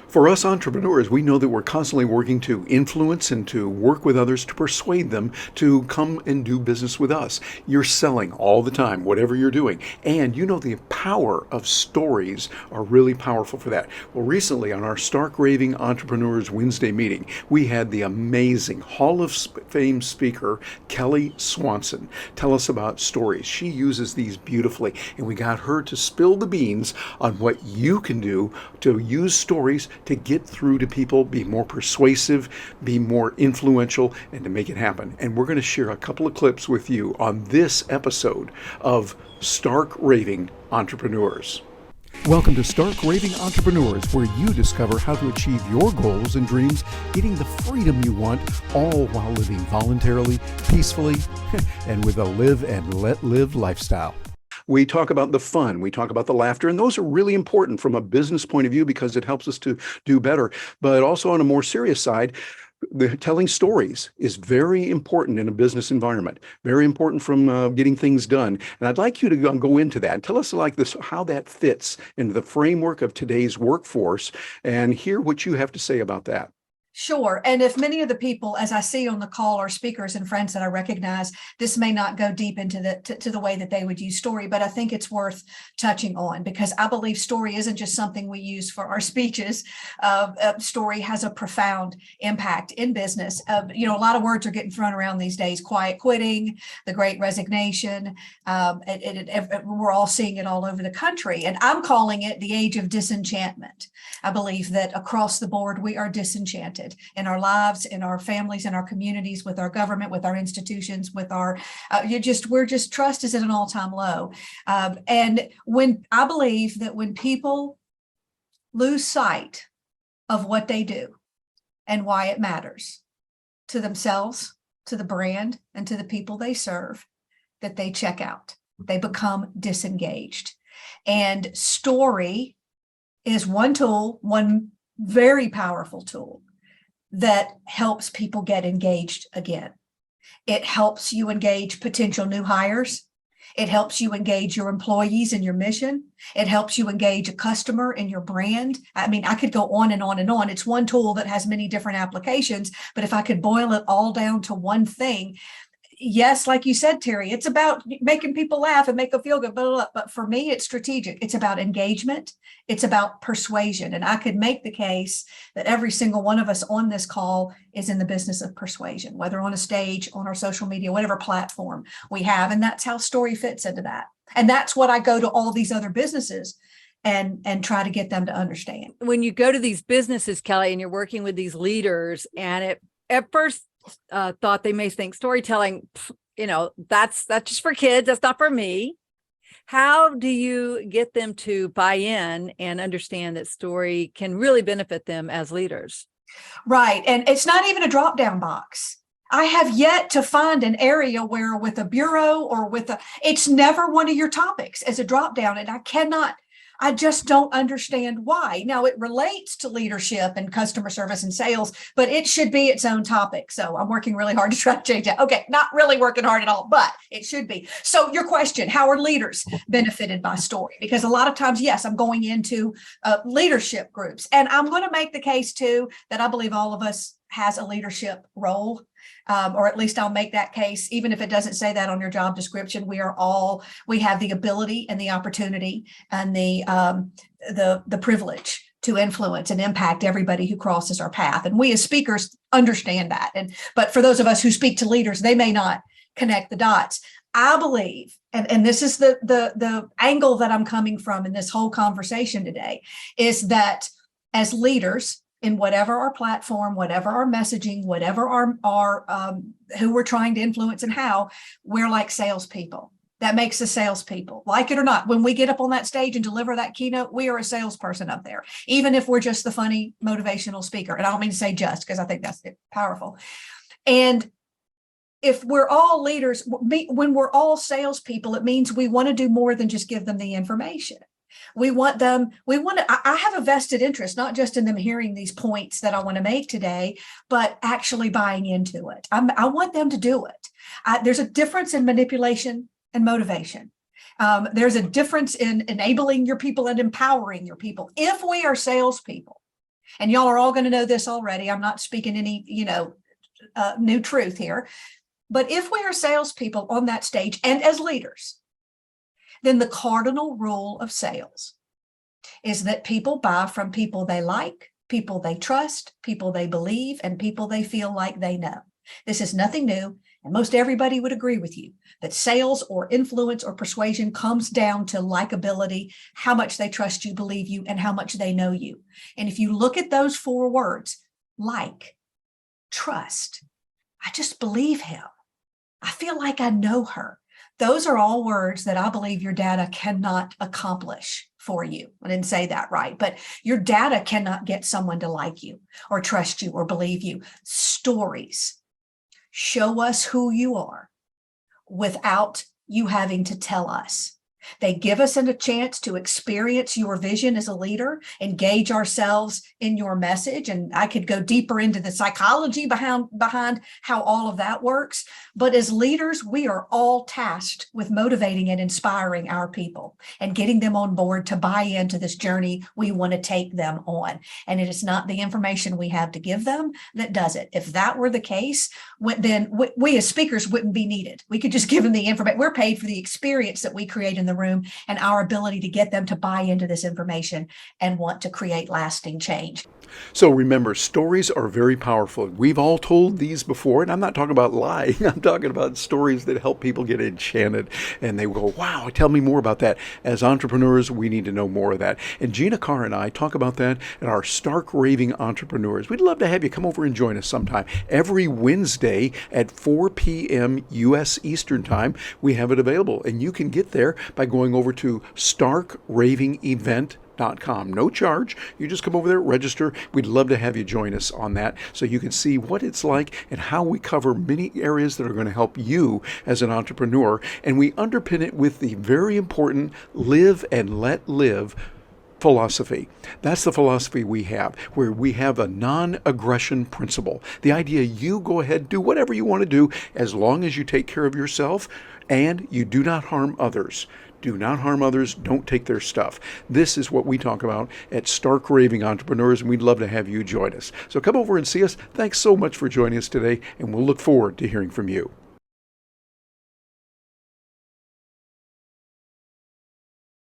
For us entrepreneurs, we know that we're constantly working to influence and to work with others to persuade them to come and do business with us. You're selling all the time, whatever you're doing. And you know the power of stories are really powerful for that. Well, recently on our Stark Raving Entrepreneurs Wednesday meeting, we had the amazing Hall of Fame speaker, Kelly Swanson, tell us about stories. She uses these beautifully, and we got her to spill the beans on what you can do to use stories to get through to people, be more persuasive, be more influential, and to make it happen. And we're going to share a couple of clips with you on this episode of Stark Raving Entrepreneurs. Welcome to Stark Raving Entrepreneurs, where you discover how to achieve your goals and dreams, getting the freedom you want, all while living voluntarily, peacefully, and with a live and let live lifestyle. We talk about the fun, we talk about the laughter, and those are really important from a business point of view because it helps us to do better. But also on a more serious side, the telling stories is very important in a business environment, very important from getting things done. And I'd like you to go into that. Tell us like this, how that fits into the framework of today's workforce and hear what you have to say about that. Sure. And if many of the people, as I see on the call, are speakers and friends that I recognize, this may not go deep into the way that they would use story, but I think it's worth touching on because I believe story isn't just something we use for our speeches. Story has a profound impact in business. A lot of words are getting thrown around these days: quiet quitting, the Great Resignation. We're all seeing it all over the country, and I'm calling it the age of disenchantment. I believe that across the board we are disenchanted in our lives, in our families, in our communities, with our government, with our institutions, with our, trust is at an all-time low. And when I believe that when people lose sight of what they do and why it matters to themselves, to the brand, and to the people they serve, that they check out, they become disengaged. And story is one tool, one very powerful tool that helps people get engaged again. It helps you engage potential new hires. It helps you engage your employees in your mission. It helps you engage a customer in your brand. I mean, I could go on and on and on. It's one tool that has many different applications, but if I could boil it all down to one thing, yes, like you said, Terry, it's about making people laugh and make them feel good, but for me, it's strategic. It's about engagement. It's about persuasion. And I could make the case that every single one of us on this call is in the business of persuasion, whether on a stage, on our social media, whatever platform we have. And that's how story fits into that. And that's what I go to all these other businesses and try to get them to understand. When you go to these businesses, Kelly, and you're working with these leaders, and at first thought they may think storytelling, that's just for kids. That's not for me. How do you get them to buy in and understand that story can really benefit them as leaders? Right. And it's not even a drop-down box. I have yet to find an area where with a bureau or it's never one of your topics as a drop-down. And I just don't understand why. Now, it relates to leadership and customer service and sales, but it should be its own topic. So I'm working really hard to try to change that. Okay, not really working hard at all, but it should be. So your question, how are leaders benefited by story? Because a lot of times, yes, I'm going into leadership groups, and I'm going to make the case too that I believe all of us has a leadership role. Or at least I'll make that case, even if it doesn't say that on your job description. We have the ability and the opportunity and the privilege to influence and impact everybody who crosses our path. And we as speakers understand that. But for those of us who speak to leaders, they may not connect the dots. I believe, and this is the angle that I'm coming from in this whole conversation today, is that as leaders, in whatever our platform, whatever our messaging, whatever our who we're trying to influence and how, we're like salespeople. That makes us salespeople, like it or not. When we get up on that stage and deliver that keynote, we are a salesperson up there, even if we're just the funny motivational speaker. And I don't mean to say just, because I think that's powerful. And if we're all leaders, when we're all salespeople, it means we want to do more than just give them the information. I have a vested interest, not just in them hearing these points that I want to make today, but actually buying into it. I want them to do it. There's a difference in manipulation and motivation. There's a difference in enabling your people and empowering your people. If we are salespeople, And y'all are all going to know this already. I'm not speaking any, new truth here. But if we are salespeople on that stage and as leaders, then the cardinal rule of sales is that people buy from people they like, people they trust, people they believe, and people they feel like they know. This is nothing new, and most everybody would agree with you that sales or influence or persuasion comes down to likability, how much they trust you, believe you, and how much they know you. And if you look at those 4 words, like, trust, I just believe him, I feel like I know her. Those are all words that I believe your data cannot accomplish for you. I didn't say that right, but your data cannot get someone to like you or trust you or believe you. Stories show us who you are without you having to tell us. They give us a chance to experience your vision as a leader, engage ourselves in your message. And I could go deeper into the psychology behind how all of that works. But as leaders, we are all tasked with motivating and inspiring our people and getting them on board to buy into this journey we want to take them on. And it is not the information we have to give them that does it. If that were the case, then we as speakers wouldn't be needed. We could just give them the information. We're paid for the experience that we create in the room and our ability to get them to buy into this information and want to create lasting change. So remember, stories are very powerful. We've all told these before, and I'm not talking about lying. I'm talking about stories that help people get enchanted, and they go, wow, tell me more about that. As entrepreneurs, we need to know more of that. And Gina Carr and I talk about that at our Stark Raving Entrepreneurs. We'd love to have you come over and join us sometime. Every Wednesday at 4 p.m. U.S. Eastern Time, we have it available, and you can get there by going over to starkravingevent.com. No charge. You just come over there, register. We'd love to have you join us on that so you can see what it's like and how we cover many areas that are going to help you as an entrepreneur. And we underpin it with the very important live and let live philosophy. That's the philosophy we have, where we have a non-aggression principle. The idea you go ahead, do whatever you want to do as long as you take care of yourself and you do not harm others. Do not harm others. Don't take their stuff. This is what we talk about at Stark Raving Entrepreneurs, and we'd love to have you join us. So come over and see us. Thanks so much for joining us today, and we'll look forward to hearing from you.